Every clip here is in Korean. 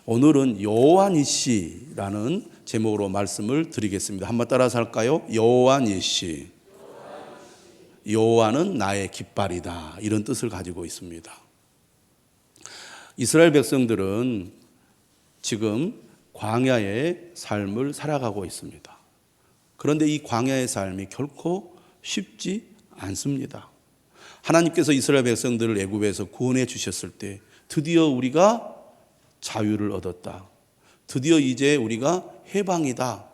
오늘은 여호와니시라는 제목으로 말씀을 드리겠습니다. 한번 따라서 할까요? 여호와니시. 여호와는 나의 깃발이다, 이런 뜻을 가지고 있습니다. 이스라엘 백성들은 지금 광야의 삶을 살아가고 있습니다. 그런데 이 광야의 삶이 결코 쉽지 않습니다. 하나님께서 이스라엘 백성들을 애굽에서 구원해 주셨을 때 드디어 우리가 자유를 얻었다, 드디어 이제 우리가 해방이다,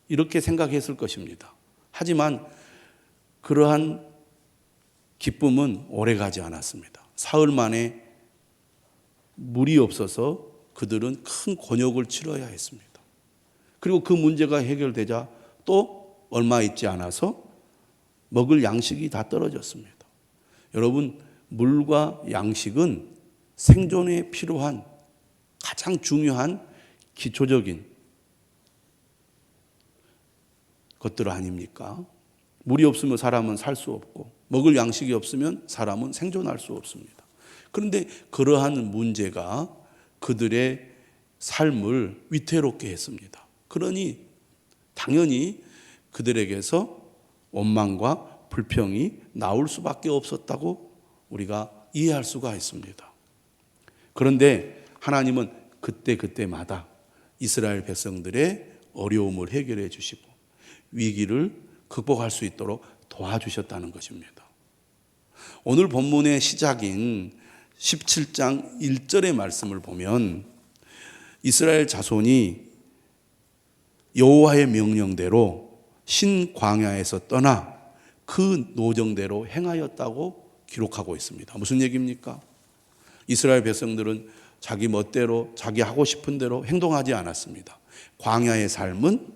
이렇게 생각했을 것입니다. 하지만 그러한 기쁨은 오래가지 않았습니다. 사흘 만에 물이 없어서 그들은 큰 곤욕을 치러야 했습니다. 그리고 그 문제가 해결되자 또 얼마 있지 않아서 먹을 양식이 다 떨어졌습니다. 여러분, 물과 양식은 생존에 필요한 가장 중요한 기초적인 것들 아닙니까? 물이 없으면 사람은 살 수 없고 먹을 양식이 없으면 사람은 생존할 수 없습니다. 그런데 그러한 문제가 그들의 삶을 위태롭게 했습니다. 그러니 당연히 그들에게서 원망과 불평이 나올 수밖에 없었다고 우리가 이해할 수가 있습니다. 그런데 하나님은 그때마다 이스라엘 백성들의 어려움을 해결해 주시고 위기를 극복할 수 있도록 도와주셨다는 것입니다. 오늘 본문의 시작인 17장 1절의 말씀을 보면 이스라엘 자손이 여호와의 명령대로 신광야에서 떠나 그 노정대로 행하였다고 기록하고 있습니다. 무슨 얘기입니까? 이스라엘 백성들은 자기 멋대로 자기 하고 싶은 대로 행동하지 않았습니다. 광야의 삶은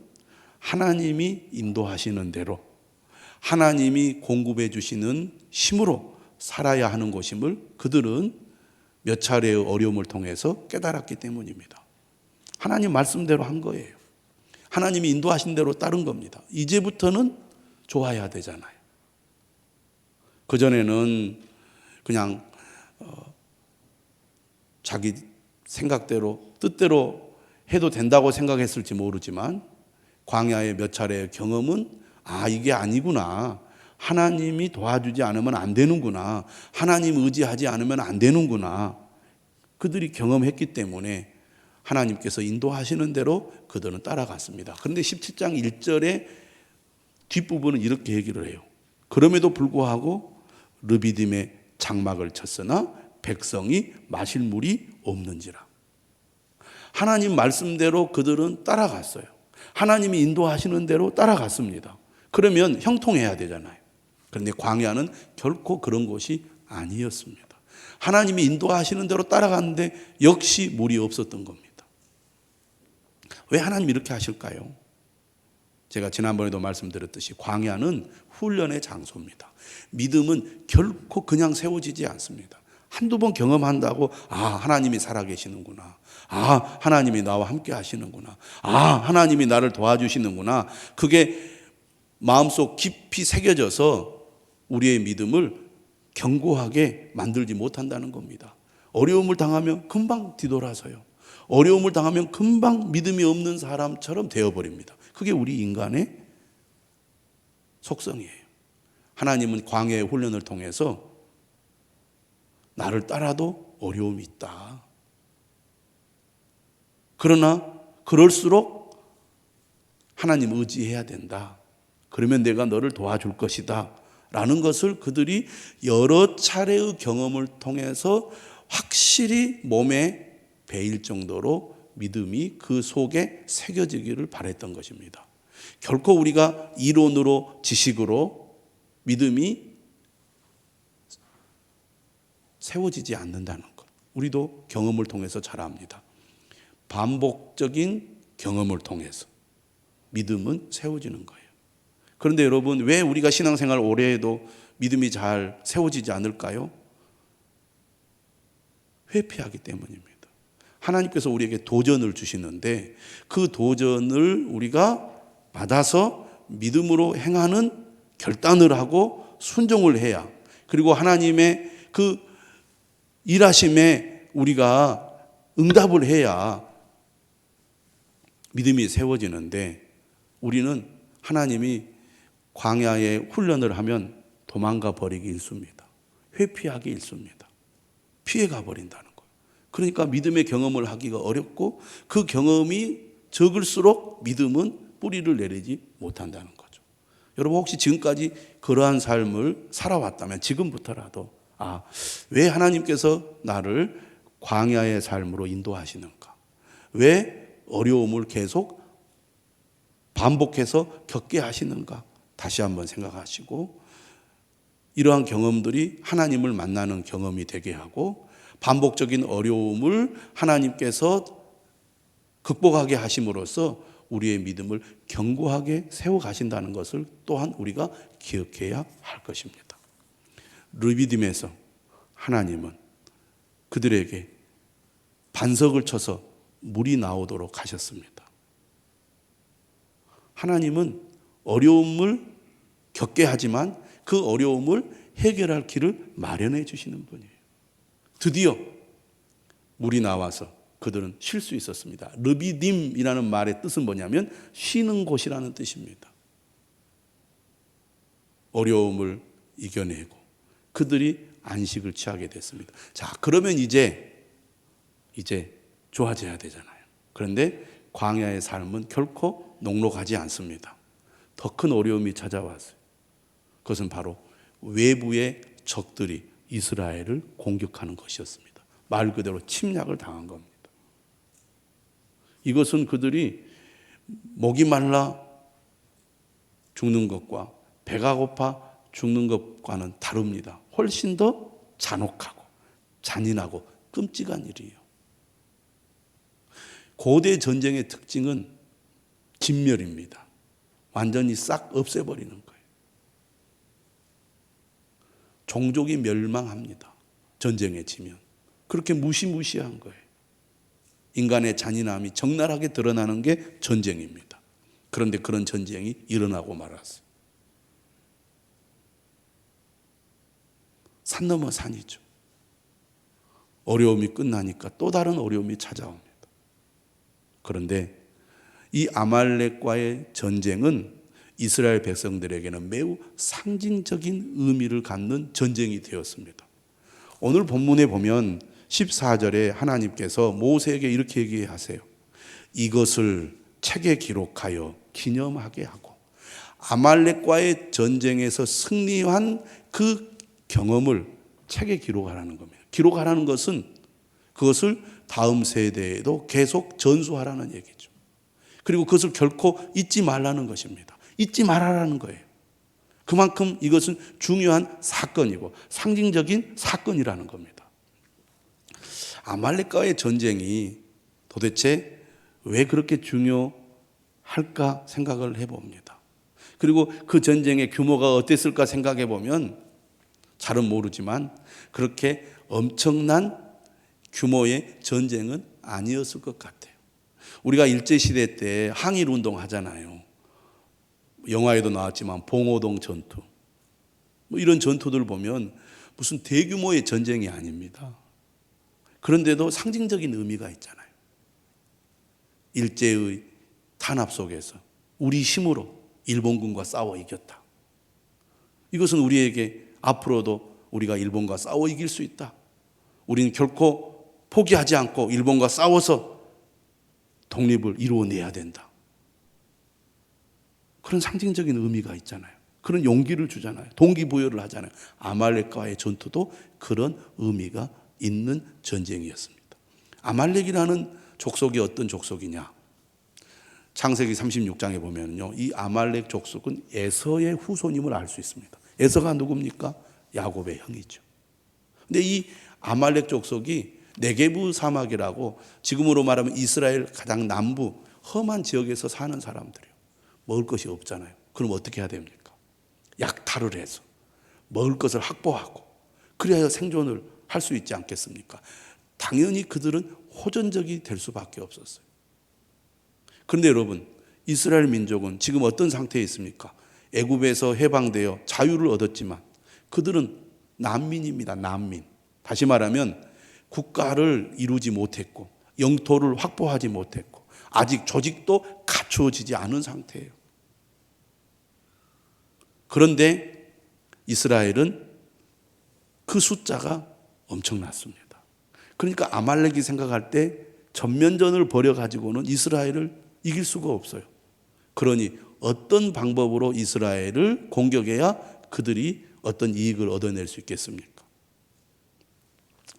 하나님이 인도하시는 대로 하나님이 공급해 주시는 힘으로 살아야 하는 것임을 그들은 몇 차례의 어려움을 통해서 깨달았기 때문입니다. 하나님 말씀대로 한 거예요. 하나님이 인도하신 대로 따른 겁니다. 이제부터는 좋아야 되잖아요. 그전에는 그냥 자기 생각대로 뜻대로 해도 된다고 생각했을지 모르지만 광야의 몇 차례의 경험은 이게 아니구나, 하나님이 도와주지 않으면 안 되는구나, 하나님 의지하지 않으면 안 되는구나, 그들이 경험했기 때문에 하나님께서 인도하시는 대로 그들은 따라갔습니다. 그런데 17장 1절의 뒷부분은 이렇게 얘기를 해요. 그럼에도 불구하고 르비딤에 장막을 쳤으나 백성이 마실 물이 없는지라. 하나님 말씀대로 그들은 따라갔어요. 하나님이 인도하시는 대로 따라갔습니다. 그러면 형통해야 되잖아요. 그런데 광야는 결코 그런 곳이 아니었습니다. 하나님이 인도하시는 대로 따라갔는데 역시 물이 없었던 겁니다. 왜 하나님이 이렇게 하실까요? 제가 지난번에도 말씀드렸듯이 광야는 훈련의 장소입니다. 믿음은 결코 그냥 세워지지 않습니다. 한두 번 경험한다고 하나님이 살아계시는구나, 하나님이 나와 함께 하시는구나, 하나님이 나를 도와주시는구나, 그게 마음속 깊이 새겨져서 우리의 믿음을 견고하게 만들지 못한다는 겁니다. 어려움을 당하면 금방 뒤돌아서요. 어려움을 당하면 금방 믿음이 없는 사람처럼 되어버립니다. 그게 우리 인간의 속성이에요. 하나님은 광야의 훈련을 통해서 나를 따라도 어려움이 있다, 그러나 그럴수록 하나님 의지해야 된다, 그러면 내가 너를 도와줄 것이다 라는 것을 그들이 여러 차례의 경험을 통해서 확실히 몸에 배일 정도로 믿음이 그 속에 새겨지기를 바랬던 것입니다. 결코 우리가 이론으로 지식으로 믿음이 세워지지 않는다는 것, 우리도 경험을 통해서 잘 압니다. 반복적인 경험을 통해서 믿음은 세워지는 거예요. 그런데 여러분, 왜 우리가 신앙생활 오래 해도 믿음이 잘 세워지지 않을까요? 회피하기 때문입니다. 하나님께서 우리에게 도전을 주시는데 그 도전을 우리가 받아서 믿음으로 행하는 결단을 하고 순종을 해야, 그리고 하나님의 그 일하심에 우리가 응답을 해야 믿음이 세워지는데 우리는 하나님이 광야에 훈련을 하면 도망가 버리기 일쑤입니다. 회피하기 일쑤입니다. 피해가 버린다는 거예요. 그러니까 믿음의 경험을 하기가 어렵고 그 경험이 적을수록 믿음은 뿌리를 내리지 못한다는 거죠. 여러분 혹시 지금까지 그러한 삶을 살아왔다면 지금부터라도 왜 하나님께서 나를 광야의 삶으로 인도하시는가? 왜 어려움을 계속 반복해서 겪게 하시는가? 다시 한번 생각하시고 이러한 경험들이 하나님을 만나는 경험이 되게 하고 반복적인 어려움을 하나님께서 극복하게 하심으로써 우리의 믿음을 견고하게 세워가신다는 것을 또한 우리가 기억해야 할 것입니다. 르비딤에서 하나님은 그들에게 반석을 쳐서 물이 나오도록 하셨습니다. 하나님은 어려움을 겪게 하지만 그 어려움을 해결할 길을 마련해 주시는 분이에요. 드디어 물이 나와서 그들은 쉴 수 있었습니다. 르비딤이라는 말의 뜻은 뭐냐면 쉬는 곳이라는 뜻입니다. 어려움을 이겨내고 그들이 안식을 취하게 됐습니다. 자, 그러면 이제 좋아져야 되잖아요. 그런데 광야의 삶은 결코 녹록하지 않습니다. 더 큰 어려움이 찾아왔어요. 그것은 바로 외부의 적들이 이스라엘을 공격하는 것이었습니다. 말 그대로 침략을 당한 겁니다. 이것은 그들이 목이 말라 죽는 것과 배가 고파 죽는 것과는 다릅니다. 훨씬 더 잔혹하고 잔인하고 끔찍한 일이에요. 고대 전쟁의 특징은 진멸입니다. 완전히 싹 없애버리는 거예요. 종족이 멸망합니다. 전쟁에 지면. 그렇게 무시무시한 거예요. 인간의 잔인함이 적나라하게 드러나는 게 전쟁입니다. 그런데 그런 전쟁이 일어나고 말았어요. 산 넘어 산이죠. 어려움이 끝나니까 또 다른 어려움이 찾아옵니다. 그런데 이 아말렉과의 전쟁은 이스라엘 백성들에게는 매우 상징적인 의미를 갖는 전쟁이 되었습니다. 오늘 본문에 보면 14절에 하나님께서 모세에게 이렇게 얘기하세요. 이것을 책에 기록하여 기념하게 하고 아말렉과의 전쟁에서 승리한 그 경험을 책에 기록하라는 겁니다. 기록하라는 것은 그것을 다음 세대에도 계속 전수하라는 얘기죠. 그리고 그것을 결코 잊지 말라는 것입니다. 잊지 말아라는 거예요. 그만큼 이것은 중요한 사건이고 상징적인 사건이라는 겁니다. 아말렉과의 전쟁이 도대체 왜 그렇게 중요할까 생각을 해봅니다. 그리고 그 전쟁의 규모가 어땠을까 생각해 보면 잘은 모르지만 그렇게 엄청난 규모의 전쟁은 아니었을 것 같아요. 우리가 일제시대 때 항일운동 하잖아요. 영화에도 나왔지만 봉오동 전투 이런 전투들 보면 무슨 대규모의 전쟁이 아닙니다. 그런데도 상징적인 의미가 있잖아요. 일제의 탄압 속에서 우리 힘으로 일본군과 싸워 이겼다. 이것은 우리에게 앞으로도 우리가 일본과 싸워 이길 수 있다. 우리는 결코 포기하지 않고 일본과 싸워서 독립을 이루어내야 된다. 그런 상징적인 의미가 있잖아요. 그런 용기를 주잖아요. 동기부여를 하잖아요. 아말렉과의 전투도 그런 의미가 있는 전쟁이었습니다. 아말렉이라는 족속이 어떤 족속이냐? 창세기 36장에 보면요, 이 아말렉 족속은 에서의 후손임을 알 수 있습니다. 에서가 누굽니까? 야곱의 형이죠. 근데 이 아말렉 족속이 네게부 사막이라고 지금으로 말하면 이스라엘 가장 남부 험한 지역에서 사는 사람들이에요. 먹을 것이 없잖아요. 그럼 어떻게 해야 됩니까? 약탈을 해서 먹을 것을 확보하고 그래야 생존을 할 수 있지 않겠습니까? 당연히 그들은 호전적이 될 수밖에 없었어요. 그런데 여러분, 이스라엘 민족은 지금 어떤 상태에 있습니까? 애굽에서 해방되어 자유를 얻었지만 그들은 난민입니다. 난민. 다시 말하면 국가를 이루지 못했고 영토를 확보하지 못했고 아직 조직도 갖추어지지 않은 상태예요. 그런데 이스라엘은 그 숫자가 엄청났습니다. 그러니까 아말렉이 생각할 때 전면전을 벌여가지고는 이스라엘을 이길 수가 없어요. 그러니 어떤 방법으로 이스라엘을 공격해야 그들이 어떤 이익을 얻어낼 수 있겠습니까?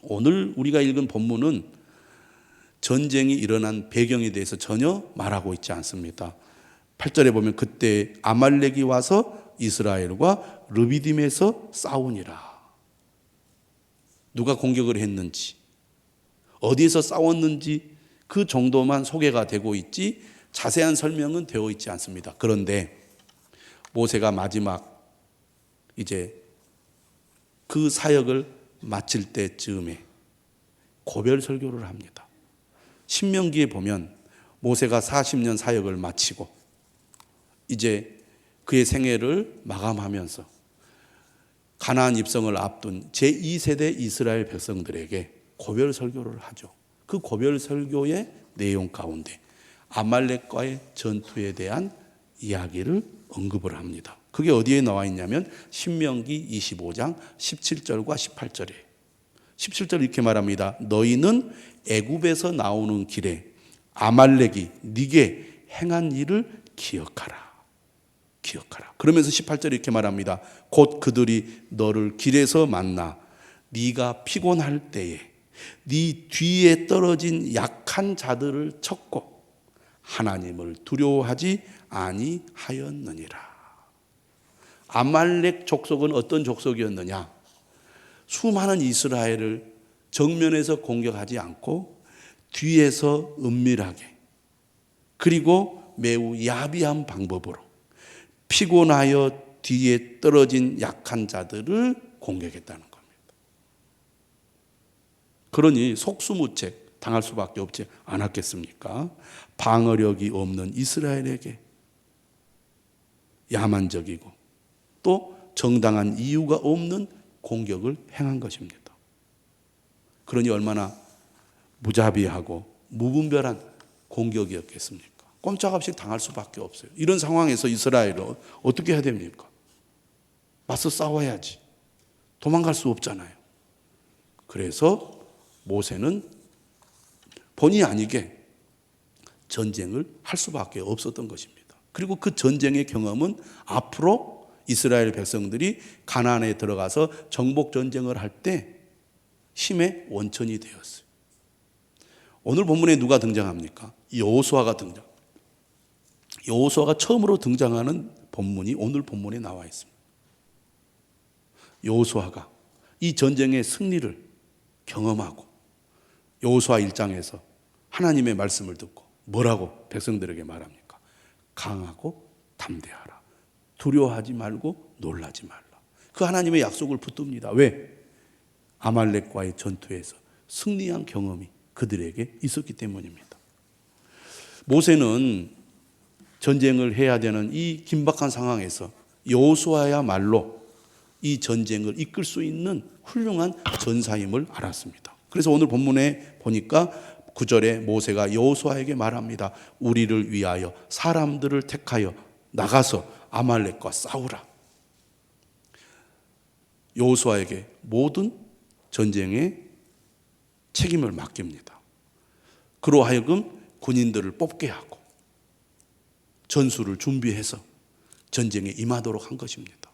오늘 우리가 읽은 본문은 전쟁이 일어난 배경에 대해서 전혀 말하고 있지 않습니다. 8절에 보면 그때 아말렉이 와서 이스라엘과 르비딤에서 싸우니라. 누가 공격을 했는지, 어디에서 싸웠는지 그 정도만 소개가 되고 있지 자세한 설명은 되어 있지 않습니다. 그런데 모세가 마지막 이제 그 사역을 마칠 때쯤에 고별 설교를 합니다. 신명기에 보면 모세가 40년 사역을 마치고 이제 그의 생애를 마감하면서 가나안 입성을 앞둔 제2세대 이스라엘 백성들에게 고별 설교를 하죠. 그 고별 설교의 내용 가운데 아말렉과의 전투에 대한 이야기를 언급을 합니다. 그게 어디에 나와 있냐면 신명기 25장 17절과 18절에 17절 이렇게 말합니다. 너희는 애굽에서 나오는 길에 아말렉이 네게 행한 일을 기억하라. 기억하라. 그러면서 18절에 이렇게 말합니다. 곧 그들이 너를 길에서 만나 네가 피곤할 때에 네 뒤에 떨어진 약한 자들을 쳤고 하나님을 두려워하지 아니하였느니라. 아말렉 족속은 어떤 족속이었느냐? 수많은 이스라엘을 정면에서 공격하지 않고 뒤에서 은밀하게 그리고 매우 야비한 방법으로 피곤하여 뒤에 떨어진 약한 자들을 공격했다는 겁니다. 그러니 속수무책 당할 수밖에 없지 않았겠습니까? 방어력이 없는 이스라엘에게 야만적이고 또 정당한 이유가 없는 공격을 행한 것입니다. 그러니 얼마나 무자비하고 무분별한 공격이었겠습니까? 꼼짝없이 당할 수밖에 없어요. 이런 상황에서 이스라엘은 어떻게 해야 됩니까? 맞서 싸워야지. 도망갈 수 없잖아요. 그래서 모세는 본의 아니게 전쟁을 할 수밖에 없었던 것입니다. 그리고 그 전쟁의 경험은 앞으로 이스라엘 백성들이 가나안에 들어가서 정복 전쟁을 할 때 힘의 원천이 되었어요. 오늘 본문에 누가 등장합니까? 여호수아가 등장. 여호수아가 처음으로 등장하는 본문이 오늘 본문에 나와 있습니다. 여호수아가 이 전쟁의 승리를 경험하고 여호수아 1장에서 하나님의 말씀을 듣고 뭐라고 백성들에게 말합니까? 강하고 담대하라. 두려워하지 말고 놀라지 말라. 그 하나님의 약속을 붙듭니다. 왜? 아말렉과의 전투에서 승리한 경험이 그들에게 있었기 때문입니다. 모세는 전쟁을 해야 되는 이 긴박한 상황에서 여호수아야말로 이 전쟁을 이끌 수 있는 훌륭한 전사임을 알았습니다. 그래서 오늘 본문에 보니까 9절에 모세가 여호수아에게 말합니다. 우리를 위하여 사람들을 택하여 나가서 아말렉과 싸우라. 여호수아에게 모든 전쟁의 책임을 맡깁니다. 그로 하여금 군인들을 뽑게 하고 전술을 준비해서 전쟁에 임하도록 한 것입니다.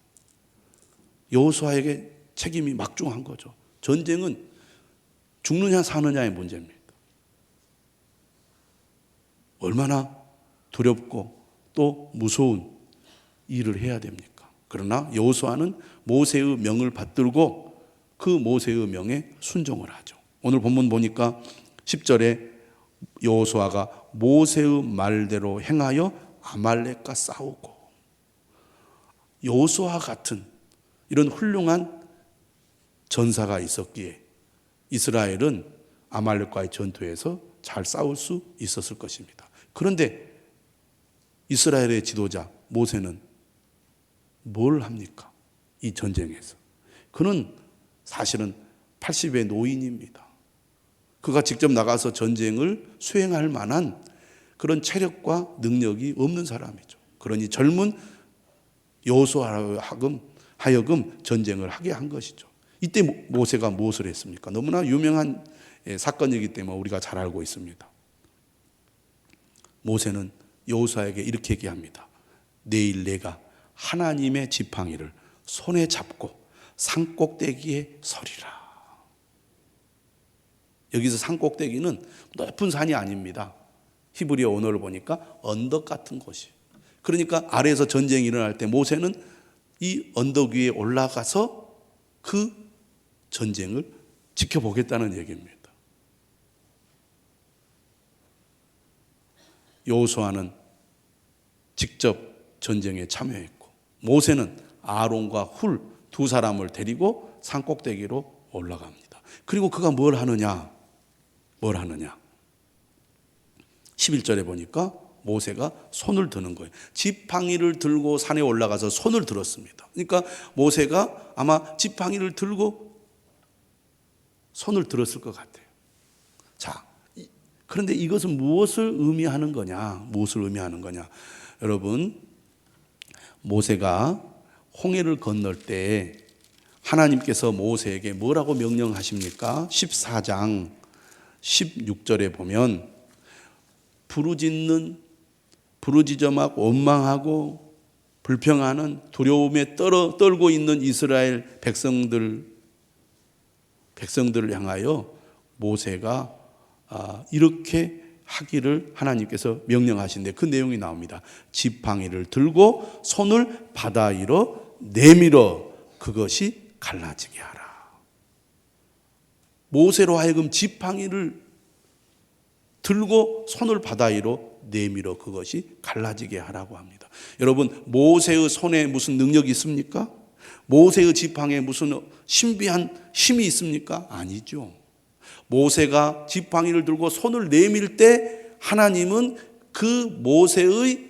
여호수아에게 책임이 막중한 거죠. 전쟁은 죽느냐 사느냐의 문제입니다. 얼마나 두렵고 또 무서운 일을 해야 됩니까? 그러나 여호수아는 모세의 명을 받들고 그 모세의 명에 순종을 하죠. 오늘 본문 보니까 10절에 여호수아가 모세의 말대로 행하여 아말렉과 싸우고, 여호수아 같은 이런 훌륭한 전사가 있었기에 이스라엘은 아말렉과의 전투에서 잘 싸울 수 있었을 것입니다. 그런데 이스라엘의 지도자 모세는 뭘 합니까? 이 전쟁에서. 그는 사실은 80의 노인입니다. 그가 직접 나가서 전쟁을 수행할 만한 그런 체력과 능력이 없는 사람이죠. 그러니 젊은 여호수아 하여금 전쟁을 하게 한 것이죠. 이때 모세가 무엇을 했습니까? 너무나 유명한 사건이기 때문에 우리가 잘 알고 있습니다. 모세는 여호수아에게 이렇게 얘기합니다. 내일 내가 하나님의 지팡이를 손에 잡고 산꼭대기에 서리라. 여기서 산꼭대기는 높은 산이 아닙니다. 히브리어 언어를 보니까 언덕 같은 곳이. 그러니까 아래에서 전쟁이 일어날 때 모세는 이 언덕 위에 올라가서 그 전쟁을 지켜보겠다는 얘기입니다. 여호수아는 직접 전쟁에 참여했고 모세는 아론과 훌 두 사람을 데리고 산꼭대기로 올라갑니다. 그리고 그가 뭘 하느냐? 11절에 보니까 모세가 손을 드는 거예요. 지팡이를 들고 산에 올라가서 손을 들었습니다. 그러니까 모세가 아마 지팡이를 들고 손을 들었을 것 같아요. 자, 그런데 이것은 무엇을 의미하는 거냐? 여러분, 모세가 홍해를 건널 때 하나님께서 모세에게 뭐라고 명령하십니까? 14장 16절에 보면 부르짖어막 원망하고 불평하는 두려움에 떨고 있는 이스라엘 백성들을 향하여 모세가 이렇게 하기를 하나님께서 명령하신데 그 내용이 나옵니다. 지팡이를 들고 손을 바다 위로 내밀어 그것이 갈라지게 하라. 모세로 하여금 지팡이를 들고 손을 바다 위로 내밀어 그것이 갈라지게 하라고 합니다. 여러분, 모세의 손에 무슨 능력이 있습니까? 모세의 지팡이에 무슨 신비한 힘이 있습니까? 아니죠. 모세가 지팡이를 들고 손을 내밀 때 하나님은 그 모세의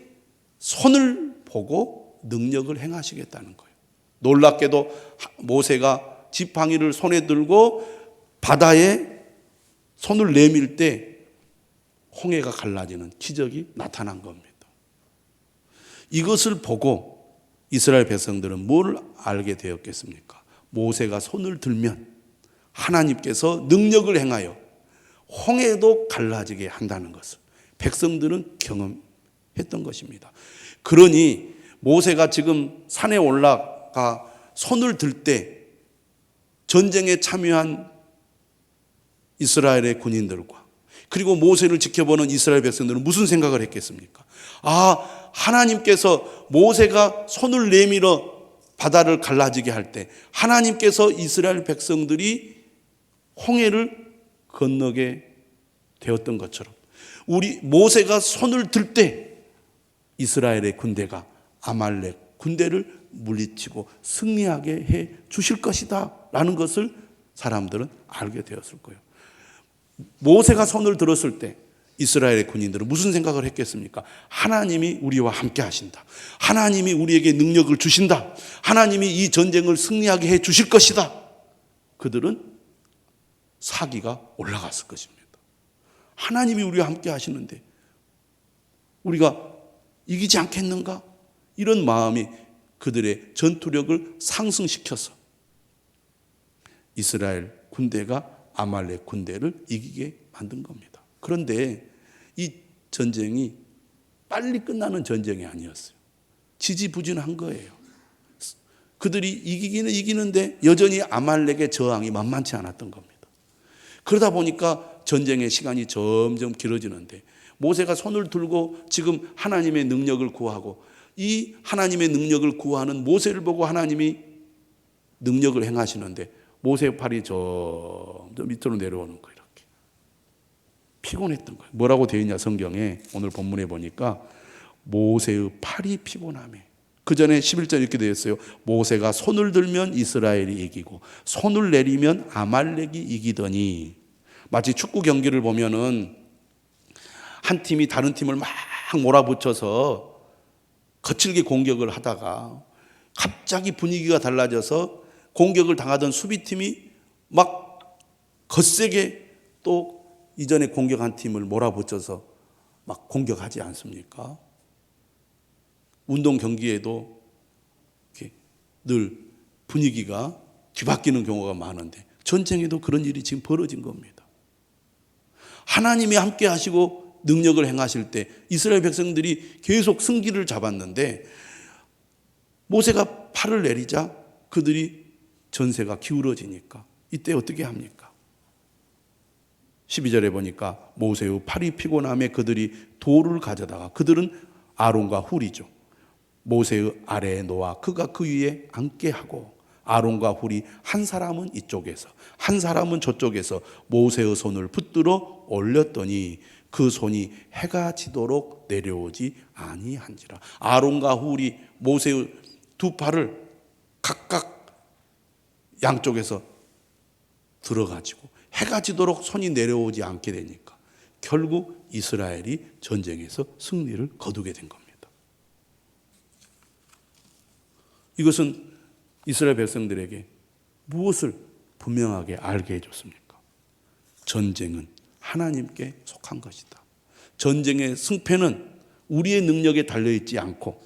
손을 보고 능력을 행하시겠다는 거예요. 놀랍게도 모세가 지팡이를 손에 들고 바다에 손을 내밀 때 홍해가 갈라지는 기적이 나타난 겁니다. 이것을 보고 이스라엘 백성들은 뭘 알게 되었겠습니까? 모세가 손을 들면 하나님께서 능력을 행하여 홍해도 갈라지게 한다는 것을 백성들은 경험했던 것입니다. 그러니 모세가 지금 산에 올라가 손을 들 때 전쟁에 참여한 이스라엘의 군인들과 그리고 모세를 지켜보는 이스라엘 백성들은 무슨 생각을 했겠습니까? 하나님께서 모세가 손을 내밀어 바다를 갈라지게 할 때 하나님께서 이스라엘 백성들이 홍해를 건너게 되었던 것처럼 우리 모세가 손을 들 때 이스라엘의 군대가 아말렉 군대를 물리치고 승리하게 해 주실 것이다 라는 것을 사람들은 알게 되었을 거예요. 모세가 손을 들었을 때 이스라엘의 군인들은 무슨 생각을 했겠습니까? 하나님이 우리와 함께 하신다. 하나님이 우리에게 능력을 주신다. 하나님이 이 전쟁을 승리하게 해 주실 것이다. 그들은 사기가 올라갔을 것입니다. 하나님이 우리와 함께 하시는데 우리가 이기지 않겠는가? 이런 마음이 그들의 전투력을 상승시켜서 이스라엘 군대가 아말렉 군대를 이기게 만든 겁니다. 그런데 이 전쟁이 빨리 끝나는 전쟁이 아니었어요. 지지부진한 거예요. 그들이 이기기는 이기는데 여전히 아말렉의 저항이 만만치 않았던 겁니다. 그러다 보니까 전쟁의 시간이 점점 길어지는데 모세가 손을 들고 지금 하나님의 능력을 구하고 이 하나님의 능력을 구하는 모세를 보고 하나님이 능력을 행하시는데 모세의 팔이 점점 밑으로 내려오는 거예요. 이렇게 피곤했던 거예요. 뭐라고 되어 있냐 성경에 오늘 본문에 보니까 모세의 팔이 피곤하며 그 전에 11절 이렇게 되어 있어요. 모세가 손을 들면 이스라엘이 이기고 손을 내리면 아말렉이 이기더니 마치 축구 경기를 보면은 한 팀이 다른 팀을 막 몰아붙여서 거칠게 공격을 하다가 갑자기 분위기가 달라져서 공격을 당하던 수비팀이 막 거세게 또 이전에 공격한 팀을 몰아붙여서 막 공격하지 않습니까? 운동 경기에도 이렇게 늘 분위기가 뒤바뀌는 경우가 많은데 전쟁에도 그런 일이 지금 벌어진 겁니다. 하나님이 함께 하시고 능력을 행하실 때 이스라엘 백성들이 계속 승기를 잡았는데 모세가 팔을 내리자 그들이 전세가 기울어지니까 이때 어떻게 합니까? 12절에 보니까 모세의 팔이 피곤함에 그들이 돌을 가져다가, 그들은 아론과 훌이죠, 모세의 아래에 놓아 그가 그 위에 앉게 하고 아론과 훌이 한 사람은 이쪽에서 한 사람은 저쪽에서 모세의 손을 붙들어 올렸더니 그 손이 해가 지도록 내려오지 아니한지라. 아론과 훌이 모세의 두 팔을 각각 양쪽에서 들어가지고 해가 지도록 손이 내려오지 않게 되니까 결국 이스라엘이 전쟁에서 승리를 거두게 된 겁니다. 이것은 이스라엘 백성들에게 무엇을 분명하게 알게 해줬습니까? 전쟁은 하나님께 속한 것이다. 전쟁의 승패는 우리의 능력에 달려있지 않고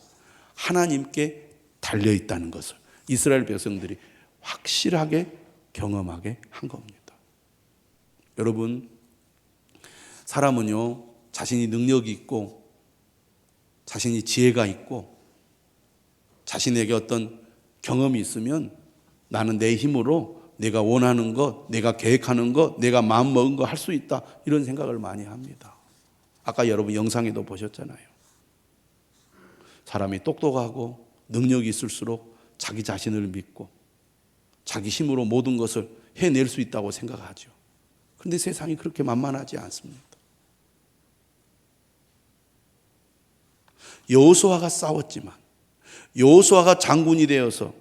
하나님께 달려있다는 것을 이스라엘 백성들이 확실하게 경험하게 한 겁니다. 여러분, 사람은요, 자신이 능력이 있고 자신이 지혜가 있고 자신에게 어떤 경험이 있으면 나는 내 힘으로 내가 원하는 것, 내가 계획하는 것, 내가 마음먹은 거 할 수 있다, 이런 생각을 많이 합니다. 아까 여러분 영상에도 보셨잖아요. 사람이 똑똑하고 능력이 있을수록 자기 자신을 믿고 자기 힘으로 모든 것을 해낼 수 있다고 생각하죠. 그런데 세상이 그렇게 만만하지 않습니다. 여호수아가 싸웠지만, 여호수아가 장군이 되어서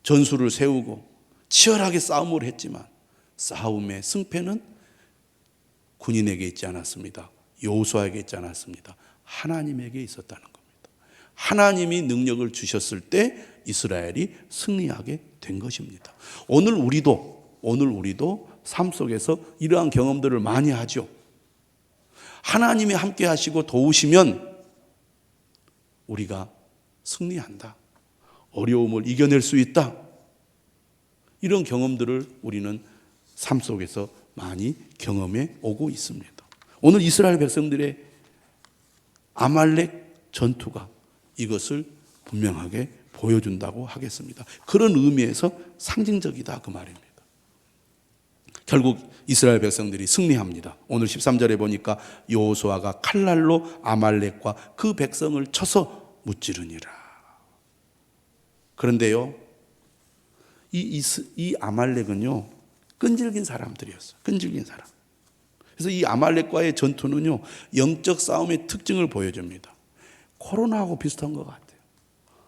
전술을 세우고 치열하게 싸움을 했지만 싸움의 승패는 군인에게 있지 않았습니다. 여호수아에게 있지 않았습니다. 하나님에게 있었다는 겁니다. 하나님이 능력을 주셨을 때 이스라엘이 승리하게 된 것입니다. 오늘 우리도 삶 속에서 이러한 경험들을 많이 하죠. 하나님이 함께 하시고 도우시면 우리가 승리한다, 어려움을 이겨낼 수 있다, 이런 경험들을 우리는 삶 속에서 많이 경험해 오고 있습니다. 오늘 이스라엘 백성들의 아말렉 전투가 이것을 분명하게 보여준다고 하겠습니다. 그런 의미에서 상징적이다, 그 말입니다. 결국 이스라엘 백성들이 승리합니다. 오늘 13절에 보니까 여호수아가 칼날로 아말렉과 그 백성을 쳐서 무찌르니라. 그런데요, 이 아말렉은요, 끈질긴 사람들이었어요. 끈질긴 사람. 그래서 이 아말렉과의 전투는요, 영적 싸움의 특징을 보여줍니다. 코로나하고 비슷한 것 같아요.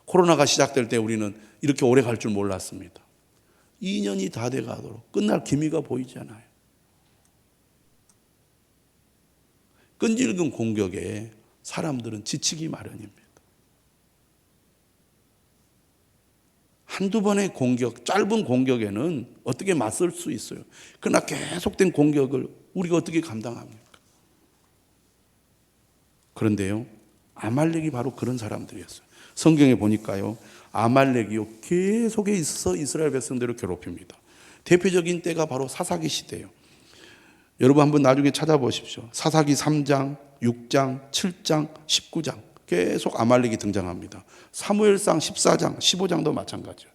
코로나가 시작될 때 우리는 이렇게 오래 갈 줄 몰랐습니다. 2년이 다 돼가도록 끝날 기미가 보이지 않아요. 끈질긴 공격에 사람들은 지치기 마련입니다. 한두 번의 공격, 짧은 공격에는 어떻게 맞설 수 있어요. 그러나 계속된 공격을 우리가 어떻게 감당합니까? 그런데요, 아말렉이 바로 그런 사람들이었어요. 성경에 보니까요, 아말렉이요, 계속에 있어서 이스라엘 백성들을 괴롭힙니다. 대표적인 때가 바로 사사기 시대예요. 여러분 한번 나중에 찾아보십시오. 사사기 3장, 6장, 7장, 19장 계속 아말렉이 등장합니다. 사무엘상 14장, 15장도 마찬가지예요.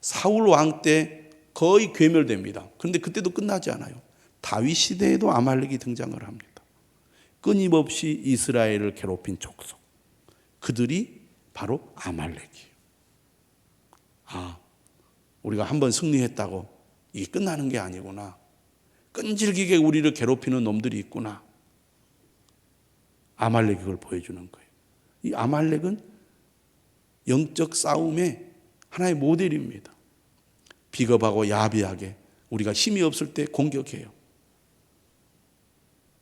사울 왕 때 거의 괴멸됩니다. 그런데 그때도 끝나지 않아요. 다윗 시대에도 아말렉이 등장을 합니다. 끊임없이 이스라엘을 괴롭힌 족속, 그들이 바로 아말렉이에요. 우리가 한번 승리했다고 이게 끝나는 게 아니구나. 끈질기게 우리를 괴롭히는 놈들이 있구나. 아말렉이 그걸 보여주는 거예요. 이 아말렉은 영적 싸움의 하나의 모델입니다. 비겁하고 야비하게 우리가 힘이 없을 때 공격해요.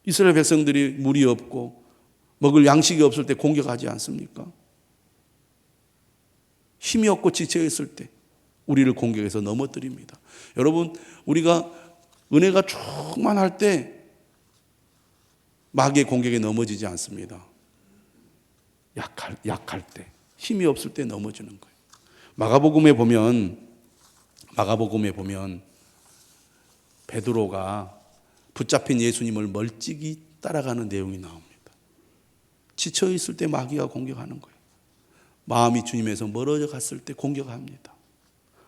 이스라엘 백성들이 물이 없고 먹을 양식이 없을 때 공격하지 않습니까? 힘이 없고 지쳐있을 때 우리를 공격해서 넘어뜨립니다. 여러분, 우리가 은혜가 충만할 때 마귀의 공격에 넘어지지 않습니다. 약할 때, 힘이 없을 때 넘어지는 거예요. 마가복음에 보면 베드로가 붙잡힌 예수님을 멀찍이 따라가는 내용이 나옵니다. 지쳐 있을 때 마귀가 공격하는 거예요. 마음이 주님에서 멀어져 갔을 때 공격합니다.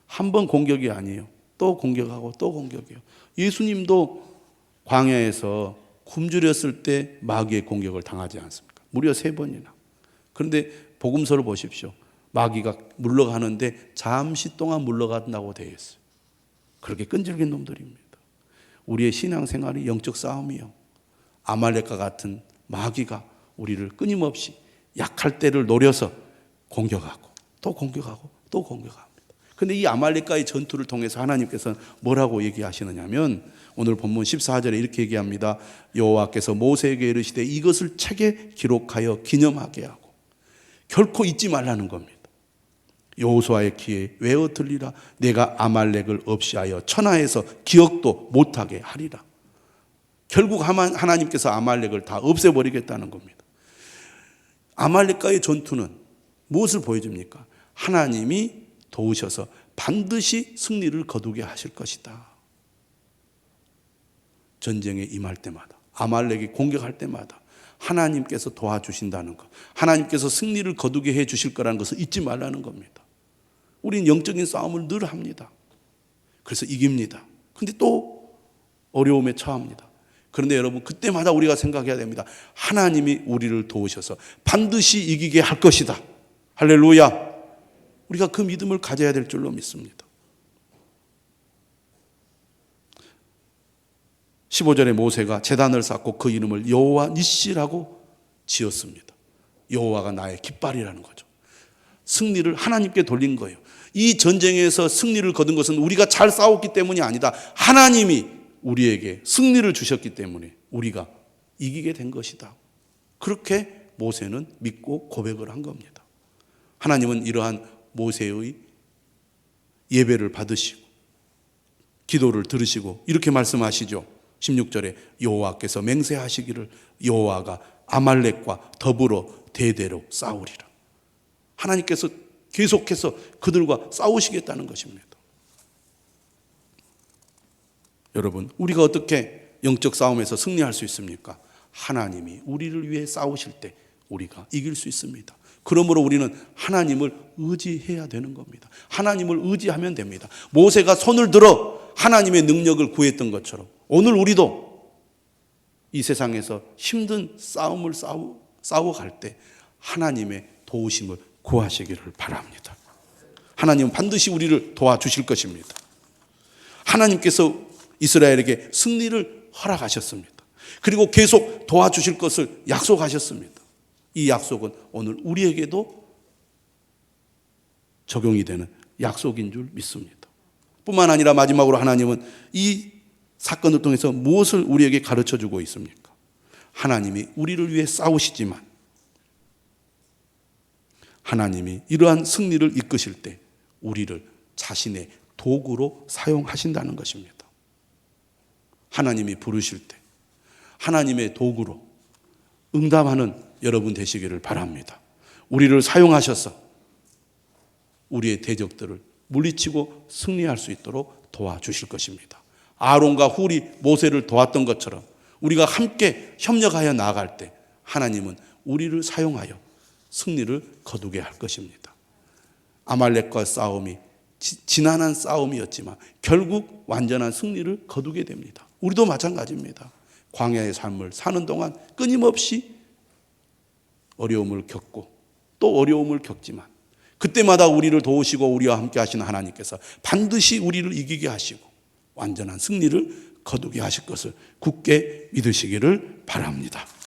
한 번 공격이 아니에요. 또 공격하고 또 공격해요. 예수님도 광야에서 굶주렸을 때 마귀의 공격을 당하지 않습니까? 무려 3번이나. 그런데 복음서를 보십시오. 마귀가 물러가는데 잠시 동안 물러간다고 되어 있어요. 그렇게 끈질긴 놈들입니다. 우리의 신앙생활이 영적 싸움이요. 아말렉과 같은 마귀가 우리를 끊임없이 약할 때를 노려서 공격하고 또 공격하고 또 공격합니다. 그런데 이 아말렉과의 전투를 통해서 하나님께서는 뭐라고 얘기하시느냐면 오늘 본문 14절에 이렇게 얘기합니다. 여호와께서 모세에게 이르시되 이것을 책에 기록하여 기념하게 하고 결코 잊지 말라는 겁니다. 여호수아의 귀에 외어 들리라. 내가 아말렉을 없이하여 천하에서 기억도 못하게 하리라. 결국 하나님께서 아말렉을 다 없애버리겠다는 겁니다. 아말렉과의 전투는 무엇을 보여줍니까? 하나님이 도우셔서 반드시 승리를 거두게 하실 것이다. 전쟁에 임할 때마다, 아말렉이 공격할 때마다 하나님께서 도와주신다는 것, 하나님께서 승리를 거두게 해 주실 거라는 것을 잊지 말라는 겁니다. 우리는 영적인 싸움을 늘 합니다. 그래서 이깁니다. 근데 또 어려움에 처합니다. 그런데 여러분, 그때마다 우리가 생각해야 됩니다. 하나님이 우리를 도우셔서 반드시 이기게 할 것이다. 할렐루야. 우리가 그 믿음을 가져야 될 줄로 믿습니다. 15절에 모세가 제단을 쌓고 그 이름을 여호와 니시라고 지었습니다. 여호와가 나의 깃발이라는 거죠. 승리를 하나님께 돌린 거예요. 이 전쟁에서 승리를 거둔 것은 우리가 잘 싸웠기 때문이 아니다. 하나님이 우리에게 승리를 주셨기 때문에 우리가 이기게 된 것이다. 그렇게 모세는 믿고 고백을 한 겁니다. 하나님은 이러한 모세의 예배를 받으시고 기도를 들으시고 이렇게 말씀하시죠. 16절에 여호와께서 맹세하시기를 여호와가 아말렉과 더불어 대대로 싸우리라. 하나님께서 계속해서 그들과 싸우시겠다는 것입니다. 여러분, 우리가 어떻게 영적 싸움에서 승리할 수 있습니까? 하나님이 우리를 위해 싸우실 때 우리가 이길 수 있습니다. 그러므로 우리는 하나님을 의지해야 되는 겁니다. 하나님을 의지하면 됩니다. 모세가 손을 들어 하나님의 능력을 구했던 것처럼 오늘 우리도 이 세상에서 힘든 싸움을 싸워갈 때 하나님의 도우심을 구하시기를 바랍니다. 하나님은 반드시 우리를 도와주실 것입니다. 하나님께서 이스라엘에게 승리를 허락하셨습니다. 그리고 계속 도와주실 것을 약속하셨습니다. 이 약속은 오늘 우리에게도 적용이 되는 약속인 줄 믿습니다. 뿐만 아니라 마지막으로 하나님은 이 사건을 통해서 무엇을 우리에게 가르쳐 주고 있습니까? 하나님이 우리를 위해 싸우시지만 하나님이 이러한 승리를 이끄실 때 우리를 자신의 도구로 사용하신다는 것입니다. 하나님이 부르실 때 하나님의 도구로 응답하는 여러분 되시기를 바랍니다. 우리를 사용하셔서 우리의 대적들을 물리치고 승리할 수 있도록 도와주실 것입니다. 아론과 훌이 모세를 도왔던 것처럼 우리가 함께 협력하여 나아갈 때 하나님은 우리를 사용하여 승리를 거두게 할 것입니다. 아말렉과 싸움이 지난한 싸움이었지만 결국 완전한 승리를 거두게 됩니다. 우리도 마찬가지입니다. 광야의 삶을 사는 동안 끊임없이 어려움을 겪고 또 어려움을 겪지만 그때마다 우리를 도우시고 우리와 함께 하시는 하나님께서 반드시 우리를 이기게 하시고 완전한 승리를 거두게 하실 것을 굳게 믿으시기를 바랍니다.